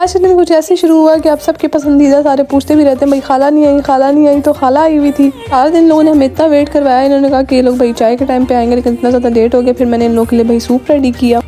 आज के दिन कुछ ऐसे शुरू हुआ कि आप सबके पसंदीदा सारे पूछते भी रहते हैं, भाई खाला नहीं आई, खाला नहीं आई। तो खाला आई हुई थी। सारा दिन लोगों ने हमें इतना वेट करवाया। इन्होंने कहा कि ये लोग भाई चाय के टाइम पे आएंगे, लेकिन इतना ज़्यादा लेट हो गया। फिर मैंने इन लोगों के लिए भाई सूप रेडी किया।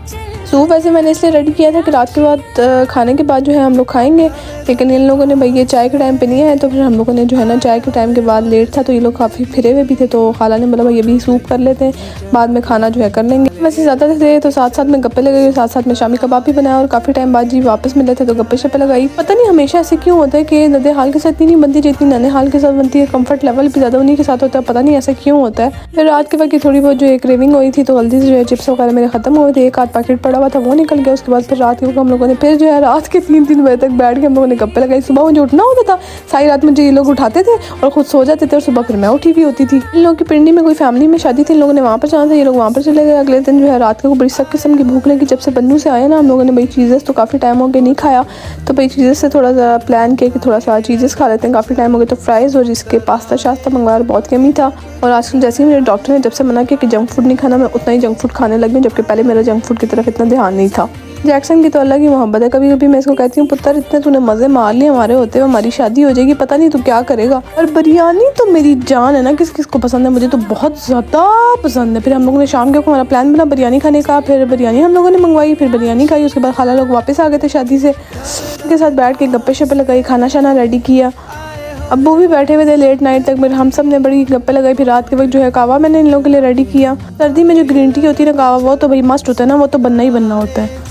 सूप वैसे मैंने इसलिए रेडी किया था कि रात के बाद खाने के बाद जो है हम लोग खाएंगे, लेकिन इन लोगों ने भाई ये चाय के टाइम पे नहीं आए। तो फिर हम लोगों ने जो है ना चाय के टाइम के बाद लेट था, तो ये लोग काफ़ी फिरे हुए भी थे। तो खाला ने बोला भाई ये भी सूप कर लेते हैं, बाद में खाना जो है कर लेंगे। वैसे ज़्यादा थे तो साथ साथ में गप्पे लगे, साथ साथ में शामी कबाब भी बनाया। और काफ़ी टाइम बाद जी वापस मिले थे तो गप्पे शप्पे लगाई। पता नहीं हमेशा ऐसे क्यों होता है कि नदे हाल के साथ इतनी नहीं बनती जितनी नने हाल के साथ बनती है। कंफर्ट लेवल भी ज़्यादा उन्हीं के साथ होता है, पता नहीं ऐसा क्यों होता है। फिर रात के वक्त थोड़ी बहुत जो एक क्रेविंग हुई थी, तो जल्दी से जो है चिप्स वगैरह मेरे खत्म हुए थे। एक आध पैकेट पड़ा हुआ था वो निकल गया। उसके बाद फिर रात के वक्त हम लोगों ने फिर जो है रात के 3 बजे तक बैठ के हम लोगों ने गप्पे लगाई। सुबह मुझे उठना होता था, सारी रात मुझे ये लोग उठाते थे और खुद सो जाते थे, और सुबह फिर मैं उठी भी होती थी। इन लोगों की पिंडी में कोई फैमिली में शादी थी, इन लोगों ने वहाँ पर जाना था, ये लोग वहाँ पर चले गए। अगले दिन जो है रात को बड़ी सख्त किस्म की भूख लगी। जब से बन्नू से आए ना हम लोगों ने भाई चीज़ेस तो काफ़ी टाइम हो गया नहीं खाया, तो भाई चीज़ेस से थोड़ा सा प्लान किया कि थोड़ा सा चीज़ेस खा लेते हैं, काफ़ी टाइम हो गया। तो फ्राइज़ और इसके पास्ता शास्ता मंगवाया, बहुत यमी था। और आजकल जैसे ही मेरे डॉक्टर ने जब से मना किया कि जंक फूड नहीं खाना, मैं उतना ही जंक फूड खाने लगी, जबकि पहले मेरा जंक फूड की तरफ इतना ध्यान नहीं था। जैक्सन की तो अलग ही मोहब्बत है। कभी कभी मैं इसको कहती हूँ पुत्र इतने तूने मज़े मार लिए हमारे होते हुए, हमारी शादी हो जाएगी, पता नहीं तू क्या करेगा। और बिरयानी तो मेरी जान है ना, किस किस को पसंद है, मुझे तो बहुत ज़्यादा पसंद है। फिर हम लोगों ने शाम के वक्त हमारा प्लान बना बिरयानी खाने का, फिर बिरयानी हम लोगों ने मंगवाई, फिर बिरयानी खाई। उसके बाद खाला लोग वापस आ गए थे शादी से, उनके साथ बैठ के गप्पे शप्पे लगाई, खाना शाना रेडी किया। अब्बू भी बैठे हुए थे लेट नाइट तक, फिर हम सब ने बड़ी गप्पे लगाई। फिर रात के वक्त जो है कावा मैंने इन लोगों के लिए रेडी किया। सर्दी में जो ग्रीन टी होती है ना कावा, वो तो भाई मस्ट होता है ना, वो तो बनना ही बनना होता है।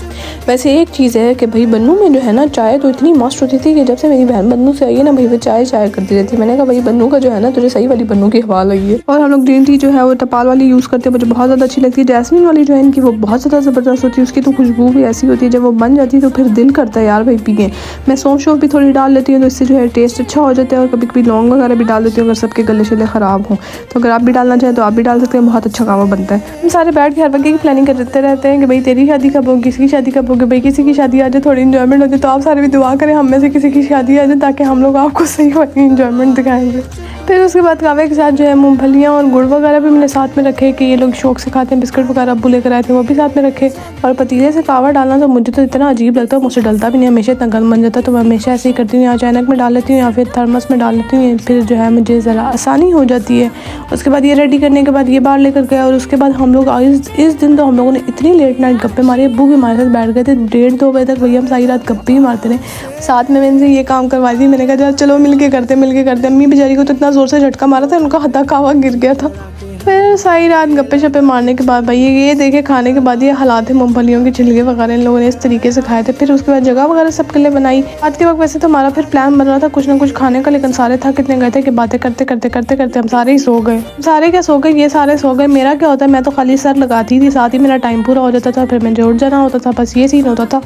वैसे एक चीज़ है कि भाई बन्नू में जो है ना चाय तो इतनी मस्त होती थी कि जब से मेरी बहन बन्नू से आई है ना भाई वो चाय चाय करती रहती है। मैंने कहा भाई बन्नू का जो है ना तुझे सही वाली बन्नू की हवा लगी है। और हम लोग ग्रीन टी जो है वो टपाल वाली यूज़ करते हैं, मुझे बहुत ज़्यादा अच्छी लगती है। जैस्मिन वाली जो है इनकी वो बहुत ज़्यादा ज़बरदस्त होती है, उसकी तो खुशबू भी ऐसी होती है, जब वो बन जाती है तो फिर दिल करता है यार भाई पिए। मैं सौंफ भी थोड़ी डाल लेती हूँ तो इससे जो है टेस्ट अच्छा हो जाता है। और कभी कभी लौंग वगैरह भी डाल देती हूँ अगर सबके गले शले ख़राब हों, तो अगर आप भी डालना चाहें तो आप भी डाल सकते हैं, बहुत अच्छा कावा बनता है। हम सारे बैठ के हर वक्त की प्लानिंग करते रहते हैं कि भाई तेरी शादी कब होगी, किसी की शादी कब होगी, भाई किसी की शादी आ जाए थोड़ी इंजॉयमेंट होती है। तो आप सारे भी दुआ करें हम में से किसी की शादी आ जाए, ताकि हम लोग आपको सही वाली इंजॉयमेंट दिखाएंगे। फिर उसके बाद कावे के साथ जो है मूंगफलियाँ और गुड़ वगैरह भी मैंने साथ में रखे कि ये लोग शौक से खाते हैं। बिस्किट वगैरह अब्बू लेकर आए थे वो भी साथ में रखे। और पतीले से कावा डालना तो मुझे तो इतना अजीब लगता है, मुझसे डलता भी नहीं, हमेशा इतना गंद बन जाता है। तो मैं हमेशा ऐसे ही करती हूँ, या अचानक में डाल लेती हूँ या फिर थर्मस में डाल लेती हूँ, फिर जो है मुझे ज़रा आसानी हो जाती है। उसके बाद ये रेडी करने के बाद ये बाहर लेकर गया। और उसके बाद हम लोग इस दिन तो हम लोगों ने इतनी लेट नाइट गप्पे मारे, अब्बू भी हमारे साथ बैठ गए थे 1:30-2 बजे तक। भैया हम सारी रात गप्पे ही मारते रहे। साथ में मैंने ये काम करवाई थी, मैंने कहा चलो मिल के करते। अम्मी बेचारी को तो इतना ज़ोर से झटका मारा था उनका हथा कावा गिर गया था। फिर सारी रात गप्पे शप्पे मारने के बाद भाई ये देखे खाने के बाद ये हालात है, मूंगफलियों के छिलके वगैरह इन लोगों ने इस तरीके से खाए थे। फिर उसके बाद जगह वगैरह सबके लिए बनाई। रात के वक्त वैसे तो हमारा फिर प्लान बन रहा था कुछ ना कुछ खाने का, लेकिन सारे थक कितने गए थे कि बातें करते करते हम सारे ही सो गए। सारे क्या सो गए, ये सारे सो गए। मेरा क्या होता है, मैं तो खाली सर लगाती थी, साथ ही मेरा टाइम पूरा हो जाता था, फिर मुझे उठ जाना होता था। बस ये सीन होता था।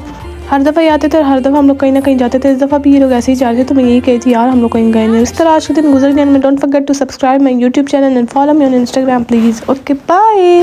हर दफ़ा ये आते थे और हर दफ़ा हम लोग कहीं ना कहीं जाते थे। इस दफ़ा भी ये लोग ऐसे ही जा रहे थे, तो मैं यही कही थी यार हम लोग कहीं गए नहीं। इस तरह आज के दिन गुजर गया। Don't forget to subscribe my YouTube channel and follow me on Instagram please. Okay bye.